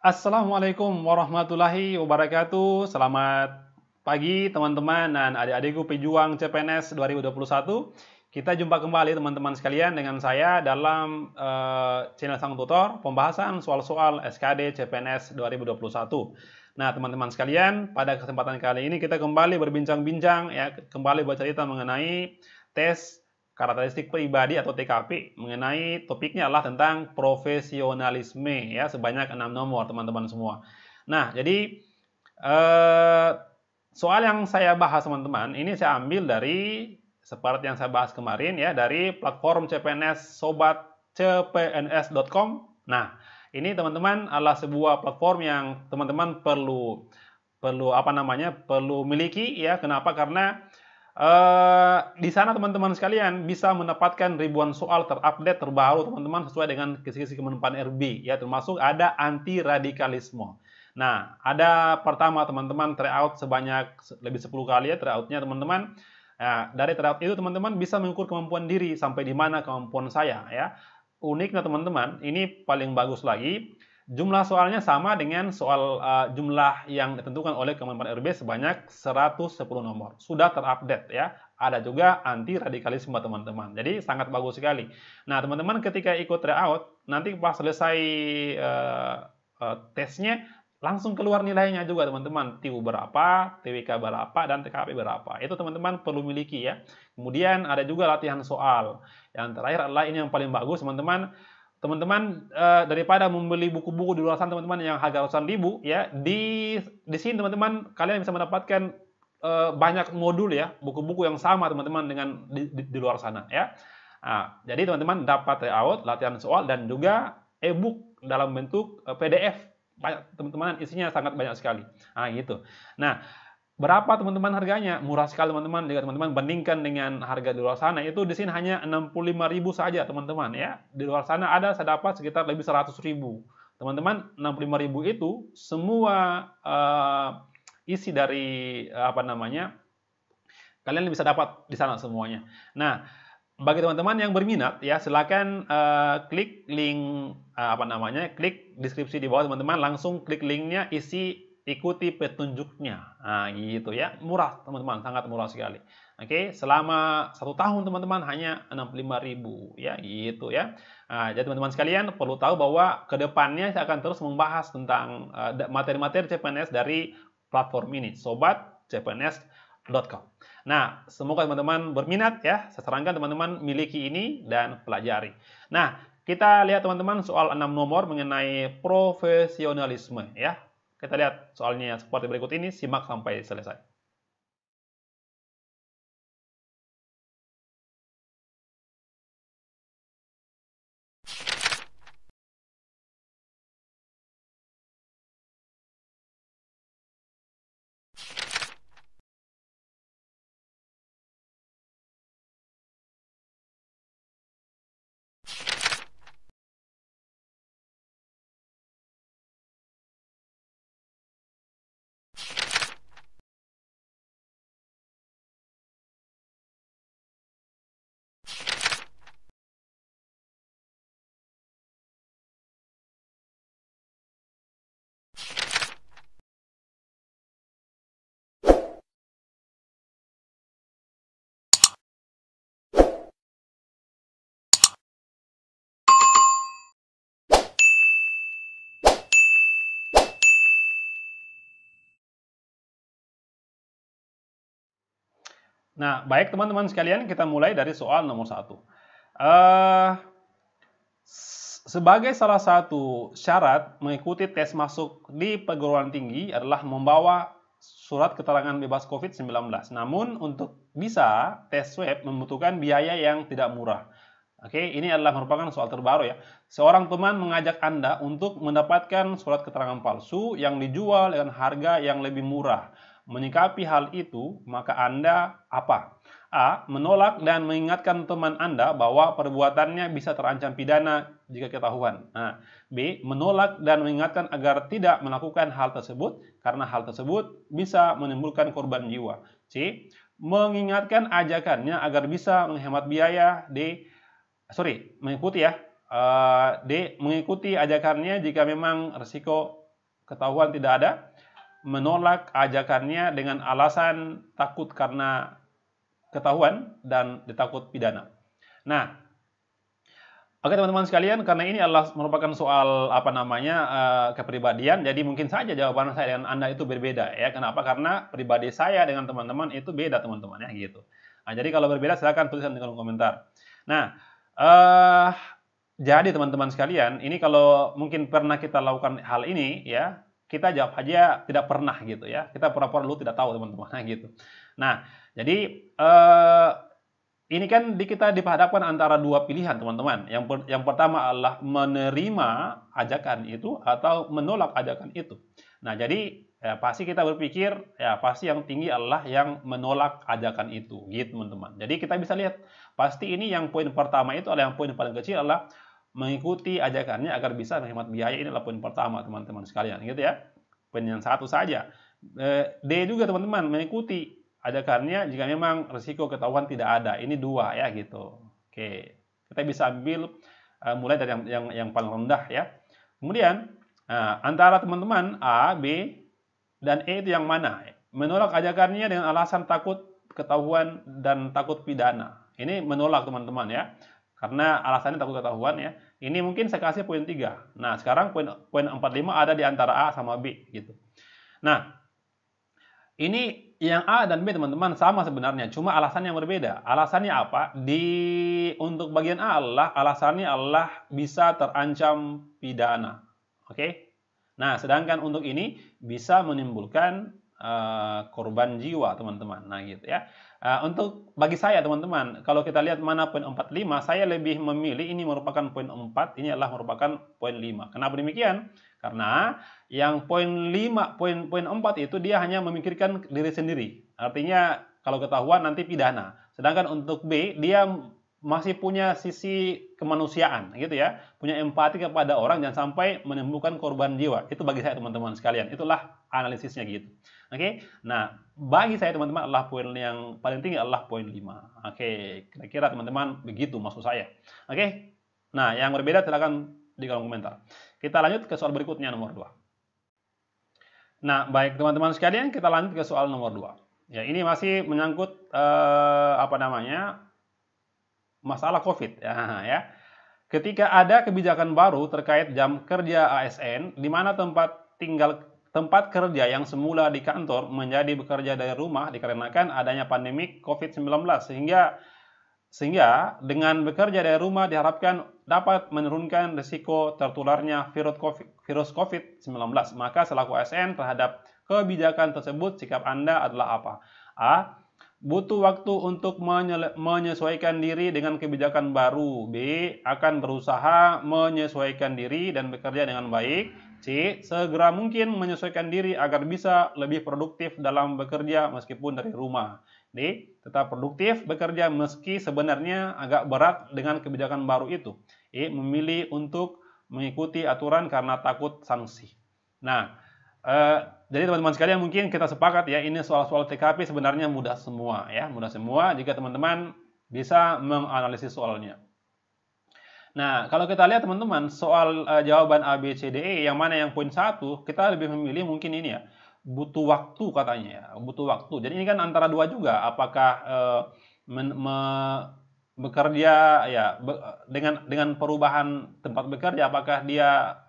Assalamualaikum warahmatullahi wabarakatuh. Selamat pagi teman-teman dan adik-adikku pejuang CPNS 2021. Kita jumpa kembali teman-teman sekalian dengan saya dalam channel Sang Tutor pembahasan soal-soal SKD CPNS 2021. Nah, teman-teman sekalian, pada kesempatan kali ini kita kembali berbincang-bincang ya, kembali bercerita mengenai tes karakteristik pribadi atau TKP mengenai topiknya adalah tentang profesionalisme ya sebanyak 6 nomor teman-teman semua. Nah, jadi soal yang saya bahas teman-teman ini saya ambil dari seperti yang saya bahas kemarin ya dari platform CPNS Sobat CPNS.com. Nah, ini teman-teman adalah sebuah platform yang teman-teman perlu miliki ya. Kenapa? Karena di sana teman-teman sekalian bisa mendapatkan ribuan soal terupdate terbaru teman-teman sesuai dengan kisi-kisi Kemenpan RB ya, termasuk ada anti radikalisme. Nah, ada pertama teman-teman tryout sebanyak lebih 10 kali ya tryoutnya teman-teman. Nah, dari tryout itu teman-teman bisa mengukur kemampuan diri sampai di mana kemampuan saya ya. Uniknya teman-teman, ini paling bagus lagi. Jumlah soalnya sama dengan soal jumlah yang ditentukan oleh Kemenpan RB sebanyak 110 nomor. Sudah terupdate ya. Ada juga anti radikalisme teman-teman. Jadi sangat bagus sekali. Nah, teman-teman ketika ikut tryout, nanti pas selesai tesnya langsung keluar nilainya juga teman-teman. TIU berapa, TWK berapa, dan TKP berapa. Itu teman-teman perlu miliki ya. Kemudian ada juga latihan soal. Yang terakhir adalah ini yang paling bagus teman-teman. Teman-teman daripada membeli buku-buku di luar sana teman-teman yang harga ratusan ribu ya, di sini teman-teman kalian bisa mendapatkan banyak modul ya, buku-buku yang sama teman-teman dengan di luar sana ya. Nah, jadi teman-teman dapat layout, latihan soal dan juga e-book dalam bentuk PDF. Banyak teman-teman, isinya sangat banyak sekali. Nah, gitu. Nah, berapa teman-teman harganya? Murah sekali teman-teman. Jika teman-teman bandingkan dengan harga di luar sana, itu di sini hanya 65.000 saja teman-teman ya. Di luar sana ada saya dapat sekitar lebih 100.000. Teman-teman, 65.000 itu semua isi dari kalian bisa dapat di sana semuanya. Nah, bagi teman-teman yang berminat ya silakan klik link klik deskripsi di bawah teman-teman, langsung klik linknya, ikuti petunjuknya. Nah, gitu ya. Murah teman-teman, sangat murah sekali. Oke, selama 1 tahun teman-teman hanya 65.000 ya, gitu ya. Nah, jadi teman-teman sekalian perlu tahu bahwa kedepannya saya akan terus membahas tentang materi-materi CPNS dari platform ini, Sobat CPNS.com. Nah, semoga teman-teman berminat ya. Saya sarankan teman-teman miliki ini dan pelajari. Nah, kita lihat teman-teman soal 6 nomor mengenai profesionalisme ya. Kita lihat soalnya seperti berikut ini, simak sampai selesai. Nah, baik teman-teman sekalian, kita mulai dari soal nomor 1. Sebagai salah satu syarat mengikuti tes masuk di perguruan tinggi adalah membawa surat keterangan bebas COVID-19. Namun untuk bisa tes swab membutuhkan biaya yang tidak murah. Oke, ini adalah merupakan soal terbaru ya. Seorang teman mengajak Anda untuk mendapatkan surat keterangan palsu yang dijual dengan harga yang lebih murah. Menyikapi hal itu, maka Anda apa? A. Menolak dan mengingatkan teman Anda bahwa perbuatannya bisa terancam pidana jika ketahuan. Nah, B. Menolak dan mengingatkan agar tidak melakukan hal tersebut karena hal tersebut bisa menimbulkan korban jiwa. C. Mengingatkan ajakannya agar bisa menghemat biaya. Mengikuti ya. D. Mengikuti ajakannya jika memang risiko ketahuan tidak ada, menolak ajakannya dengan alasan takut karena ketahuan dan ditakut pidana. Nah, oke teman-teman sekalian, karena ini adalah merupakan soal kepribadian, jadi mungkin saja jawaban saya dengan Anda itu berbeda ya. Kenapa? Karena pribadi saya dengan teman-teman itu beda teman-teman ya gitu. Nah, jadi kalau berbeda silakan tuliskan di kolom komentar. Nah, jadi teman-teman sekalian, ini kalau mungkin pernah kita lakukan hal ini ya, kita jawab aja tidak pernah gitu ya. Kita pura-pura dulu tidak tahu teman-teman gitu. Nah, jadi ini kan kita dihadapkan antara dua pilihan teman-teman. Yang pertama adalah menerima ajakan itu atau menolak ajakan itu. Nah jadi ya, pasti kita berpikir ya pasti yang tinggi adalah yang menolak ajakan itu, gitu teman-teman. Jadi kita bisa lihat pasti ini yang poin pertama itu adalah yang poin paling kecil adalah mengikuti ajakannya agar bisa menghemat biaya. Ini adalah poin pertama teman-teman sekalian, gitu ya. Poin yang satu saja. D juga teman-teman, mengikuti ajakannya jika memang risiko ketahuan tidak ada. Ini dua ya gitu. Oke, kita bisa ambil mulai dari yang paling rendah ya. Kemudian antara teman-teman A, B, dan E itu yang mana? Menolak ajakannya dengan alasan takut ketahuan dan takut pidana. Ini menolak teman-teman ya. Karena alasannya takut ketahuan ya. Ini mungkin saya kasih poin 3. Nah, sekarang poin 45 ada di antara A sama B gitu. Nah, ini yang A dan B teman-teman sama sebenarnya, cuma alasannya yang berbeda. Alasannya apa? Untuk bagian A adalah alasannya adalah bisa terancam pidana. Oke? Nah, sedangkan untuk ini bisa menimbulkan korban jiwa teman-teman. Nah, gitu ya. Untuk bagi saya teman-teman, kalau kita lihat mana poin 45, saya lebih memilih ini merupakan poin 4, ini adalah merupakan poin 5. Kenapa demikian? Karena yang poin 5, poin 4 itu dia hanya memikirkan diri sendiri. Artinya kalau ketahuan nanti pidana. Sedangkan untuk B, dia masih punya sisi kemanusiaan gitu ya. Punya empati kepada orang jangan sampai menimbulkan korban jiwa. Itu bagi saya teman-teman sekalian. Itulah analisisnya gitu. Oke. Nah, bagi saya teman-teman adalah poin yang paling tinggi adalah poin 5. Oke, kira-kira teman-teman begitu maksud saya. Oke. Nah, yang berbeda silakan di kolom komentar. Kita lanjut ke soal berikutnya nomor 2. Nah, baik teman-teman sekalian, kita lanjut ke soal nomor 2. Ya, ini masih menyangkut masalah COVID ya. Ketika ada kebijakan baru terkait jam kerja ASN di mana tempat kerja yang semula di kantor menjadi bekerja dari rumah dikarenakan adanya pandemi COVID-19 sehingga dengan bekerja dari rumah diharapkan dapat menurunkan risiko tertularnya virus COVID-19. Maka selaku ASN terhadap kebijakan tersebut sikap Anda adalah apa? A. Butuh waktu untuk menyesuaikan diri dengan kebijakan baru. B. Akan berusaha menyesuaikan diri dan bekerja dengan baik. C. Segera mungkin menyesuaikan diri agar bisa lebih produktif dalam bekerja meskipun dari rumah. D. Tetap produktif bekerja meski sebenarnya agak berat dengan kebijakan baru itu. E. Memilih untuk mengikuti aturan karena takut sanksi. Nah, jadi teman-teman sekalian mungkin kita sepakat ya, ini soal-soal TKP sebenarnya mudah semua ya, mudah semua jika teman-teman bisa menganalisis soalnya. Nah, kalau kita lihat teman-teman soal jawaban A, B, C, D, E, yang mana yang poin 1, kita lebih memilih mungkin ini ya, butuh waktu katanya ya, butuh waktu. Jadi ini kan antara dua juga, apakah bekerja ya dengan perubahan tempat bekerja, apakah dia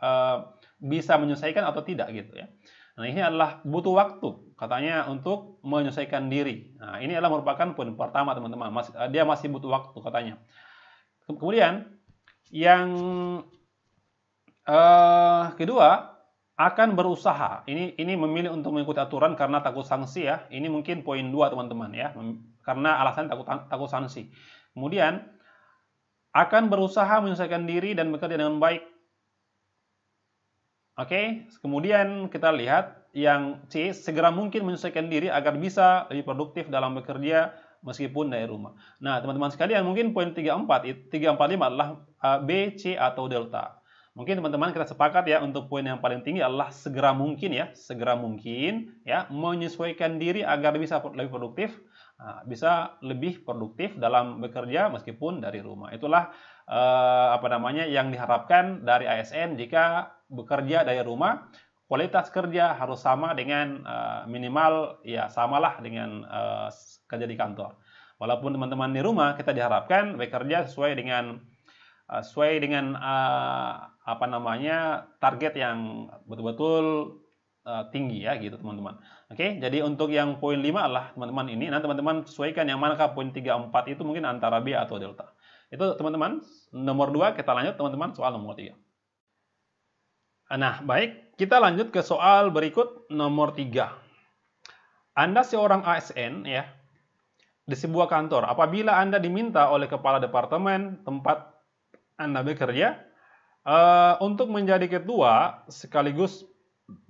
bisa menyelesaikan atau tidak gitu ya. Nah, ini adalah butuh waktu katanya untuk menyelesaikan diri. Nah, ini adalah merupakan poin pertama teman-teman. Dia masih butuh waktu katanya. Kemudian yang kedua, akan berusaha. Ini memilih untuk mengikuti aturan karena takut sanksi ya. Ini mungkin poin 2 teman-teman ya. Karena alasan takut sanksi. Kemudian akan berusaha menyelesaikan diri dan bekerja dengan baik. Oke, kemudian kita lihat yang C, segera mungkin menyesuaikan diri agar bisa lebih produktif dalam bekerja meskipun dari rumah. Nah, teman-teman sekalian, mungkin poin 3, 4, 5 adalah B, C, atau delta. Mungkin teman-teman kita sepakat ya, untuk poin yang paling tinggi adalah segera mungkin ya, menyesuaikan diri agar bisa lebih produktif, bisa lebih produktif dalam bekerja meskipun dari rumah. Itulah yang diharapkan dari ASN jika bekerja dari rumah, kualitas kerja harus sama dengan minimal ya samalah dengan kerja di kantor. Walaupun teman-teman di rumah kita diharapkan bekerja sesuai dengan apa namanya target yang betul-betul tinggi ya gitu teman-teman. Oke, jadi untuk yang poin 5 adalah teman-teman ini. Nanti teman-teman sesuaikan yang manakah poin 3, 4 itu mungkin antara B atau delta. Itu teman-teman. Nomor 2 kita lanjut teman-teman soal nomor 3. Nah, baik, kita lanjut ke soal berikut nomor 3. Anda seorang ASN ya di sebuah kantor. Apabila Anda diminta oleh kepala departemen tempat Anda bekerja untuk menjadi ketua sekaligus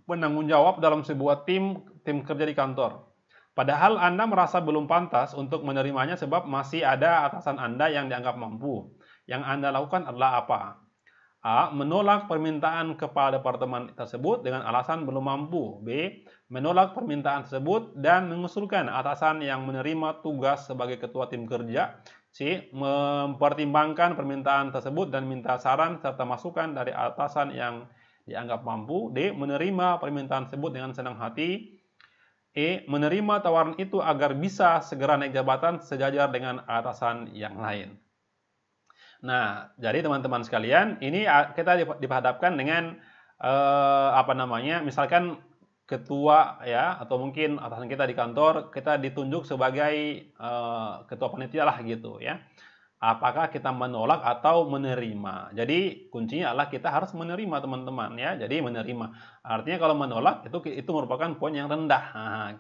penanggung jawab dalam sebuah tim kerja di kantor. Padahal Anda merasa belum pantas untuk menerimanya sebab masih ada atasan Anda yang dianggap mampu. Yang Anda lakukan adalah apa? A. Menolak permintaan kepala departemen tersebut dengan alasan belum mampu. B. Menolak permintaan tersebut dan mengusulkan atasan yang menerima tugas sebagai ketua tim kerja. C. Mempertimbangkan permintaan tersebut dan minta saran serta masukan dari atasan yang dianggap mampu. D. Menerima permintaan tersebut dengan senang hati. E. Menerima tawaran itu agar bisa segera naik jabatan sejajar dengan atasan yang lain. Nah, jadi teman-teman sekalian, ini kita dihadapkan dengan apa namanya, misalkan ketua ya, atau mungkin atasan kita di kantor, kita ditunjuk sebagai ketua panitia lah gitu ya. Apakah kita menolak atau menerima? Jadi kuncinya adalah kita harus menerima teman-teman ya. Jadi menerima. Artinya kalau menolak itu merupakan poin yang rendah. Nah,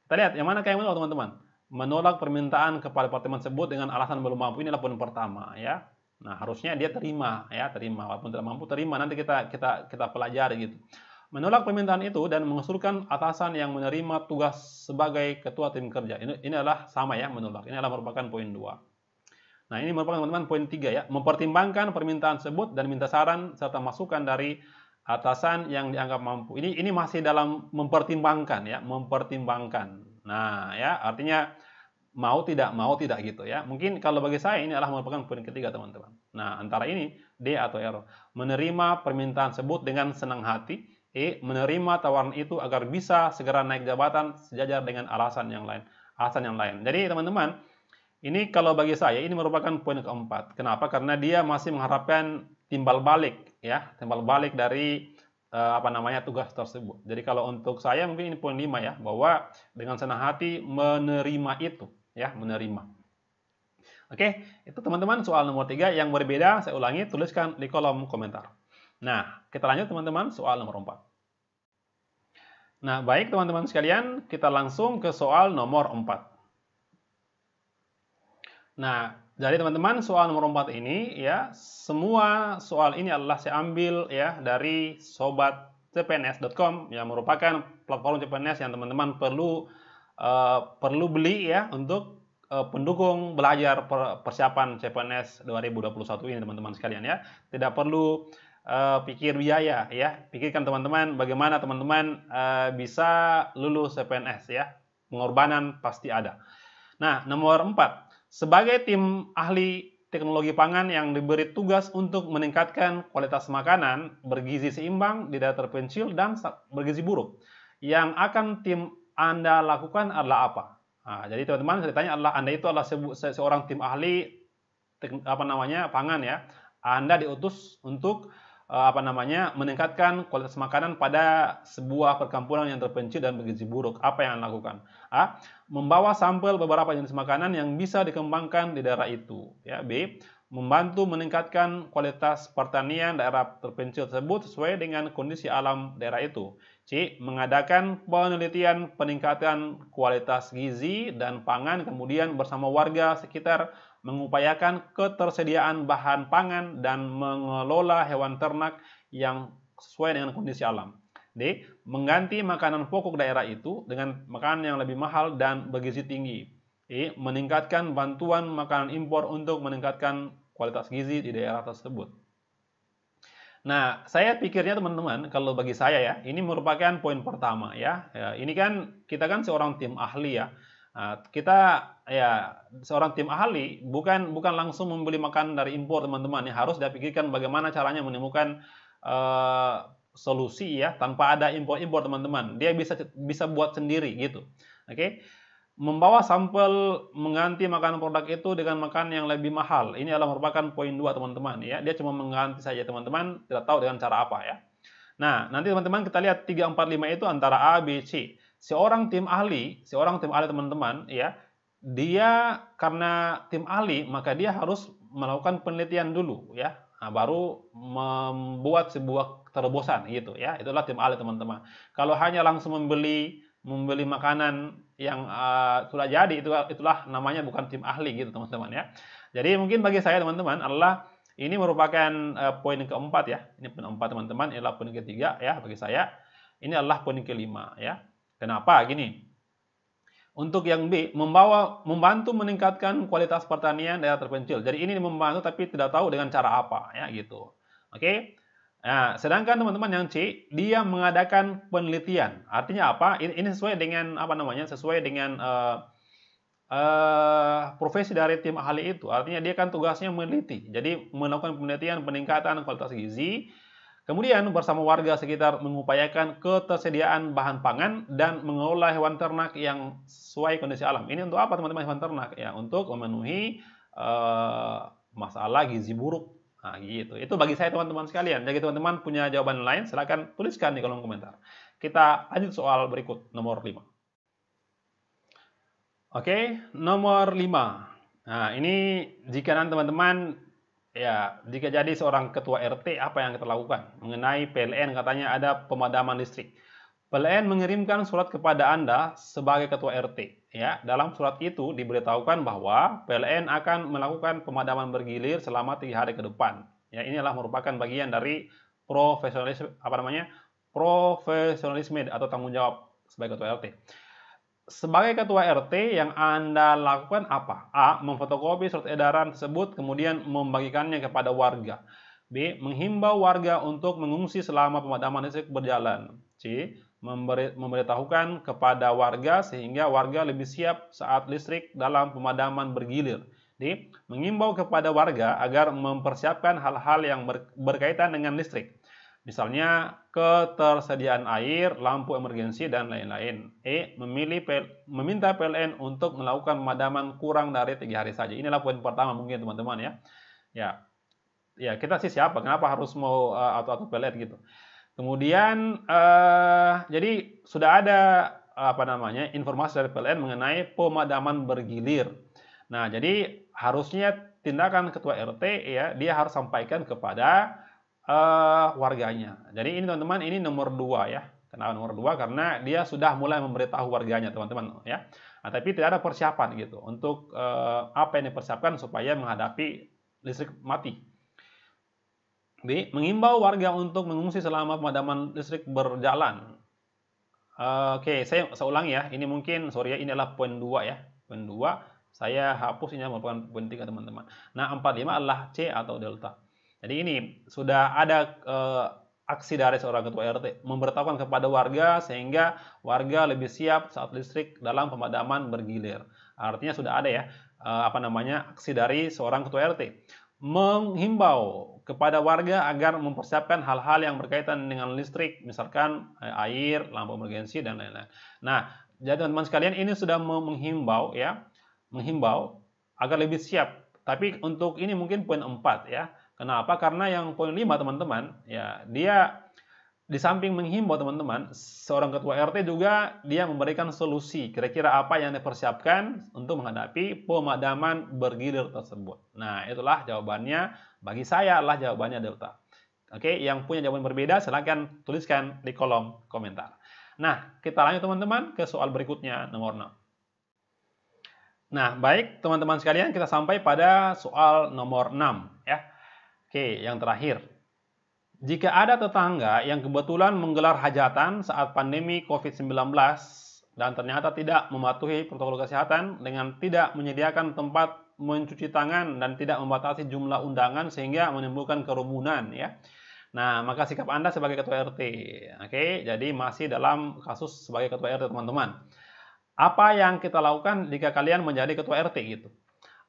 kita lihat yang mana yang menolak teman-teman. Menolak permintaan kepala departemen tersebut dengan alasan belum mampu, ini adalah poin pertama ya. Nah, harusnya dia terima ya, terima walaupun tidak mampu terima, nanti kita pelajari gitu. Menolak permintaan itu dan mengusulkan atasan yang menerima tugas sebagai ketua tim kerja. Ini adalah sama ya, menolak. Ini adalah merupakan poin 2. Nah, ini merupakan teman-teman poin 3 ya, mempertimbangkan permintaan tersebut dan minta saran serta masukan dari atasan yang dianggap mampu. Ini masih dalam mempertimbangkan ya, mempertimbangkan. Nah, ya, artinya mau tidak gitu ya. Mungkin kalau bagi saya ini adalah merupakan poin ketiga teman-teman. Nah, antara ini D atau R. Menerima permintaan tersebut dengan senang hati. E. Menerima tawaran itu agar bisa segera naik jabatan sejajar dengan alasan yang lain. Jadi teman-teman, ini kalau bagi saya ini merupakan poin keempat. Kenapa? Karena dia masih mengharapkan timbal balik ya, timbal balik dari apa namanya tugas tersebut. Jadi kalau untuk saya mungkin ini poin 5 ya, bahwa dengan senang hati menerima itu ya, menerima. Oke, itu teman-teman soal nomor 3. Yang berbeda saya ulangi, tuliskan di kolom komentar. Nah, kita lanjut teman-teman soal nomor 4. Nah, baik teman-teman sekalian, kita langsung ke soal nomor 4. Nah, jadi teman-teman soal nomor 4 ini ya, semua soal ini adalah saya ambil ya dari sobatcpns.com yang merupakan platform CPNS yang teman-teman perlu beli ya untuk pendukung belajar persiapan CPNS 2021 ini teman-teman sekalian ya. Tidak perlu pikir biaya ya. Pikirkan teman-teman bagaimana teman-teman bisa lulus CPNS ya. Pengorbanan pasti ada. Nah, nomor 4. Sebagai tim ahli teknologi pangan yang diberi tugas untuk meningkatkan kualitas makanan bergizi seimbang di daerah terpencil dan bergizi buruk, yang akan tim Anda lakukan adalah apa? Nah, jadi teman-teman ceritanya adalah Anda itu adalah seorang tim ahli pangan ya. Anda diutus untuk meningkatkan kualitas makanan pada sebuah perkampungan yang terpencil dan bergizi buruk. Apa yang Anda lakukan? A. Membawa sampel beberapa jenis makanan yang bisa dikembangkan di daerah itu. Ya. B. Membantu meningkatkan kualitas pertanian daerah terpencil tersebut sesuai dengan kondisi alam daerah itu. C. Mengadakan penelitian peningkatan kualitas gizi dan pangan, kemudian bersama warga sekitar mengupayakan ketersediaan bahan pangan dan mengelola hewan ternak yang sesuai dengan kondisi alam. D. Mengganti makanan pokok daerah itu dengan makanan yang lebih mahal dan bergizi tinggi. E. Meningkatkan bantuan makanan impor untuk meningkatkan kualitas gizi di daerah tersebut. Nah, saya pikirnya teman-teman, kalau bagi saya ya, ini merupakan poin pertama ya. Ini kan kita kan seorang tim ahli ya. Kita ya seorang tim ahli bukan langsung membeli makanan dari impor teman-teman ya, harus dipikirkan bagaimana caranya menemukan solusi ya, tanpa ada impor-impor teman-teman. Dia bisa buat sendiri gitu. Oke. Membawa sampel mengganti makanan produk itu dengan makanan yang lebih mahal. Ini adalah merupakan poin 2 teman-teman ya. Dia cuma mengganti saja teman-teman, tidak tahu dengan cara apa ya. Nah, nanti teman-teman kita lihat 3, 4, 5 itu antara A, B, C. Seorang tim ahli teman-teman ya, dia karena tim ahli maka dia harus melakukan penelitian dulu ya. Nah, baru membuat sebuah terobosan gitu ya. Itulah tim ahli teman-teman. Kalau hanya langsung membeli makanan yang sudah jadi, itulah namanya bukan tim ahli gitu teman-teman ya. Jadi mungkin bagi saya teman-teman adalah ini merupakan poin keempat ya. Ini poin keempat teman-teman, inilah poin ketiga ya bagi saya. Ini adalah poin kelima ya. Kenapa? Gini. Untuk yang B, membantu meningkatkan kualitas pertanian daerah terpencil. Jadi ini membantu tapi tidak tahu dengan cara apa ya gitu. Oke. Nah, sedangkan teman-teman yang C, dia mengadakan penelitian. Artinya apa? Ini sesuai dengan apa namanya? Sesuai dengan profesi dari tim ahli itu. Artinya dia kan tugasnya meneliti. Jadi melakukan penelitian peningkatan kualitas gizi. Kemudian bersama warga sekitar mengupayakan ketersediaan bahan pangan dan mengelola hewan ternak yang sesuai kondisi alam. Ini untuk apa teman-teman hewan ternak? Ya, untuk memenuhi masalah gizi buruk. Nah, gitu. Itu bagi saya teman-teman sekalian. Jadi teman-teman punya jawaban lain, silakan tuliskan di kolom komentar. Kita lanjut soal berikut, nomor 5. Oke, nomor 5. Nah, ini jika nanti teman-teman ya, jika jadi seorang ketua RT, apa yang kita lakukan? Mengenai PLN katanya ada pemadaman listrik. PLN mengirimkan surat kepada Anda sebagai ketua RT. Ya, dalam surat itu diberitahukan bahwa PLN akan melakukan pemadaman bergilir selama 3 hari ke depan. Ya, inilah merupakan bagian dari profesionalisme atau tanggung jawab sebagai ketua RT. Sebagai ketua RT yang Anda lakukan apa? A. Memfotokopi surat edaran tersebut kemudian membagikannya kepada warga. B. Menghimbau warga untuk mengungsi selama pemadaman listrik berjalan. C. Memberitahukan kepada warga sehingga warga lebih siap saat listrik dalam pemadaman bergilir. D. Mengimbau kepada warga agar mempersiapkan hal-hal yang berkaitan dengan listrik. Misalnya ketersediaan air, lampu emergensi, dan lain-lain. E. Meminta PLN untuk melakukan pemadaman kurang dari 3 hari saja. Inilah poin pertama mungkin teman-teman ya. Ya, kita sih siapa? Kenapa harus mau atau PLN gitu? Kemudian jadi sudah ada apa namanya informasi dari PLN mengenai pemadaman bergilir. Nah, jadi harusnya tindakan ketua RT ya dia harus sampaikan kepada warganya. Jadi ini teman-teman ini nomor 2 ya. Kenapa nomor 2? Karena dia sudah mulai memberitahu warganya teman-teman ya. Nah, tapi tidak ada persiapan gitu untuk apa yang dipersiapkan supaya menghadapi listrik mati. B. Mengimbau warga untuk mengungsi selama pemadaman listrik berjalan. Oke, saya ulangi ya. Ini mungkin, sorry ya, ini adalah poin 2 ya. Poin 2, saya hapus ini merupakan poin 3 teman-teman. Nah, 45 adalah C atau delta. Jadi ini sudah ada aksi dari seorang ketua RT memberitahukan kepada warga sehingga warga lebih siap saat listrik dalam pemadaman bergilir. Artinya sudah ada ya aksi dari seorang ketua RT menghimbau kepada warga agar mempersiapkan hal-hal yang berkaitan dengan listrik, misalkan air, lampu emergensi, dan lain-lain. Nah, jadi teman-teman sekalian ini sudah menghimbau agar lebih siap. Tapi untuk ini mungkin poin 4 ya. Kenapa? Karena yang poin 5 teman-teman, ya dia di samping menghimbau teman-teman, seorang ketua RT juga dia memberikan solusi kira-kira apa yang dipersiapkan untuk menghadapi pemadaman bergilir tersebut. Nah, itulah jawabannya. Bagi saya adalah jawabannya delta. Oke, yang punya jawaban berbeda silahkan tuliskan di kolom komentar. Nah, kita lanjut teman-teman ke soal berikutnya nomor 6. Nah, baik teman-teman sekalian, kita sampai pada soal nomor 6 ya. Oke, yang terakhir. Jika ada tetangga yang kebetulan menggelar hajatan saat pandemi COVID-19 dan ternyata tidak mematuhi protokol kesehatan dengan tidak menyediakan tempat mencuci tangan dan tidak membatasi jumlah undangan sehingga menimbulkan kerumunan ya. Nah, maka sikap Anda sebagai ketua RT. Oke, jadi masih dalam kasus sebagai ketua RT teman-teman. Apa yang kita lakukan jika kalian menjadi ketua RT gitu?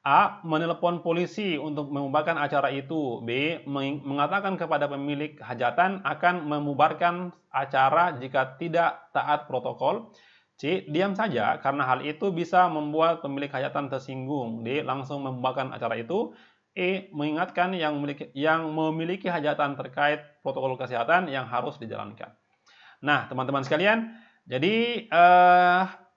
A. Menelepon polisi untuk membubarkan acara itu. B. Mengatakan kepada pemilik hajatan akan membubarkan acara jika tidak taat protokol. C. Diam saja karena hal itu bisa membuat pemilik hajatan tersinggung. D. Langsung membubarkan acara itu. E. Mengingatkan yang memiliki hajatan terkait protokol kesehatan yang harus dijalankan. Nah, teman-teman sekalian, jadi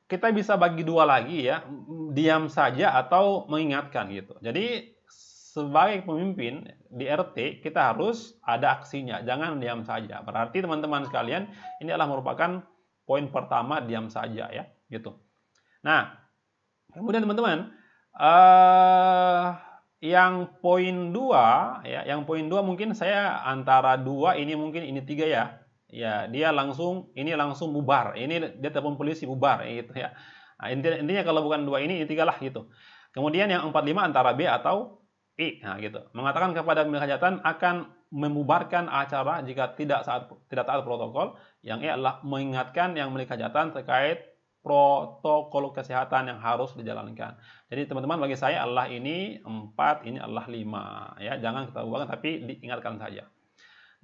kita bisa bagi dua lagi ya, diam saja atau mengingatkan gitu. Jadi sebagai pemimpin di RT kita harus ada aksinya, jangan diam saja. Berarti teman-teman sekalian, ini adalah merupakan poin pertama, diam saja ya, gitu. Nah, kemudian teman-teman, yang poin 2 ya, yang poin 2 mungkin saya antara 2 ini mungkin ini 3 ya. Ya, dia langsung bubar. Ini dia telepon polisi bubar gitu ya. Nah, intinya kalau bukan 2 ini 3 lah gitu. Kemudian yang 45 antara B atau I. Nah, gitu. Mengatakan kepada pemilik hajatan akan membubarkan acara jika tidak taat protokol. Yang E adalah mengingatkan yang memiliki hajatan terkait protokol kesehatan yang harus dijalankan. Jadi teman-teman, bagi saya adalah ini 4, ini adalah 5 ya. Jangan kita ubahkan tapi diingatkan saja.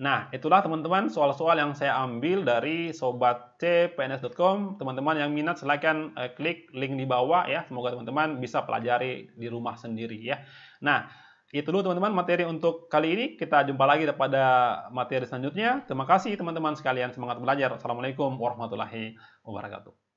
Nah, itulah teman-teman soal-soal yang saya ambil dari sobatcpns.com. Teman-teman yang minat silahkan klik link di bawah ya. Semoga teman-teman bisa pelajari di rumah sendiri ya. Nah, itu dulu teman-teman materi untuk kali ini. Kita jumpa lagi pada materi selanjutnya. Terima kasih teman-teman sekalian. Semangat belajar. Assalamualaikum warahmatullahi wabarakatuh.